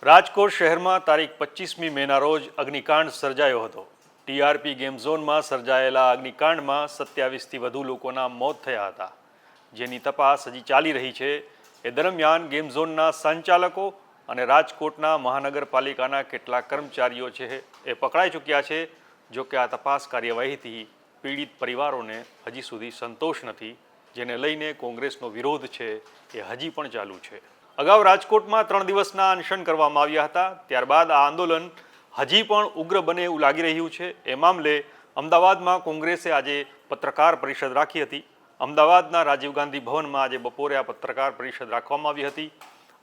રાજકોટ શહેરમાં તારીખ 25મી મેના રોજ અગ્નિકાંડ સર્જાયો હતો। ટીઆરપી ગેમ ઝોનમાં સર્જાયેલા અગ્નિકાંડમાં 27થી વધુ લોકોના મોત થયા હતા, જેની તપાસ હજી ચાલી રહી છે। એ દરમિયાન ગેમ ઝોનના સંચાલકો અને રાજકોટના મહાનગરપાલિકાના કેટલાક કર્મચારીઓ છે એ પકડાઈ ચૂક્યા છે। જો કે આ તપાસ કાર્યવાહીથી પીડિત પરિવારોને હજી સુધી સંતોષ નથી, જેને લઈને કોંગ્રેસનો વિરોધ છે એ હજી પણ ચાલુ છે। અગાઉ રાજકોટમાં 3 દિવસના અનશન કરવામાં આવ્યા હતા। ત્યારબાદ આ આંદોલન હજી પણ ઉગ્ર બને એવું લાગી રહ્યું છે। એ મામલે અમદાવાદમાં કોંગ્રેસે આજે પત્રકાર પરિષદ રાખી હતી। અમદાવાદના રાજીવ ગાંધી ભવનમાં આજે બપોરે આ પત્રકાર પરિષદ રાખવામાં આવી હતી।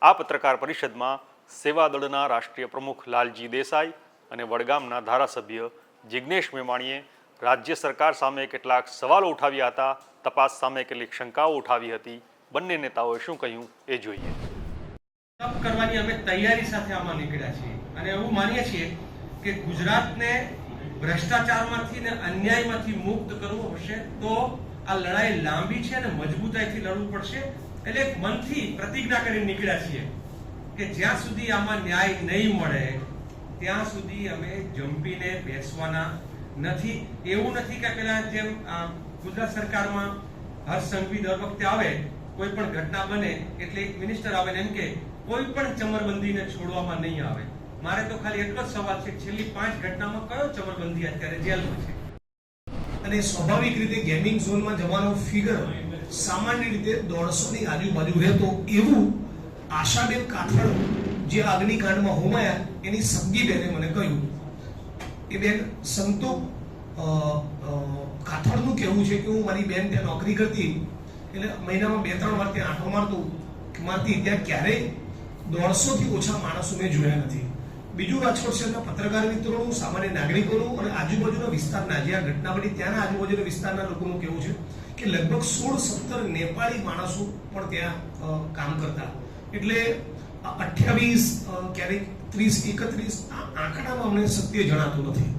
આ પત્રકાર પરિષદમાં સેવાદળના રાષ્ટ્રીય પ્રમુખ લાલજી દેસાઈ અને વડગામના ધારાસભ્ય જિગ્નેશ મેવાણીએ રાજ્ય સરકાર સામે કેટલાક સવાલો ઉઠાવ્યા હતા, તપાસ સામે કેટલીક શંકાઓ ઉઠાવી હતી। બંને નેતાઓએ શું કહ્યું એ જોઈએ। કરવાની અમે તૈયારી સાથે આમાં નીકળ્યા છીએ અને એવું માનીએ છીએ કે ગુજરાતને ભ્રષ્ટાચારમાંથી ને અન્યાયમાંથી મુક્ત કરવું હશે તો આ લડાઈ લાંબી છે અને મજબૂતાઈથી લડવું પડશે। એટલે મનથી પ્રતિજ્ઞા કરીને નીકળ્યા છીએ કે જ્યાં સુધી આમાં ન્યાય નહીં મળે ત્યાં સુધી અમે જંપીને બેસવાના નથી। એવું નથી કે પેલા જેમ ગુજરાત સરકારમાં હર્ષ સંઘવી દર વખતે આવે, કોઈ પણ ઘટના બને એટલે એક મિનિસ્ટર આવે એમ કે કોઈ પણ ચમરબંધીને છોડવામાં નહીં આવે। મારે તો ખાલી એટલો જ સવાલ છે, છેલ્લી 5 ઘટનામાં કયો ચમરબંધી અત્યારે જેલમાં છે? અને સ્વાભાવિક રીતે ગેમિંગ ઝોનમાં જવાનો ફિગર સામાન્ય રીતે 150 ની આજુબાજુ રહેતો, એવું આશાબેન કાઠડ જે અગ્નિકાંડમાં હોમાયા એની સગી બેને મને કહ્યું। એ બેન સંતોષ કાઠડનું કહેવું છે કે હું મારી બેન ત્યાં નોકરી કરતી, એટલે મહિનામાં 2-3 વાર ત્યાં આંટો મારતી, ત્યાં ક્યારેય 150 થી ઓછા માણસો મેં જોયા નથી। બીજું, રાજકોટ શહેરના પત્રકાર મિત્રોનું, સામાન્ય નાગરિકોનું અને આજુબાજુના વિસ્તારના, જે આ ઘટના બની ત્યાંના આજુબાજુના વિસ્તારના લોકોનું કહેવું છે કે લગભગ 16-17 નેપાળી માણસો પણ ત્યાં કામ કરતા। એટલે 28 ક્યારેક 30-31 આ આંકડામાં અમને સત્ય જણાતું નથી।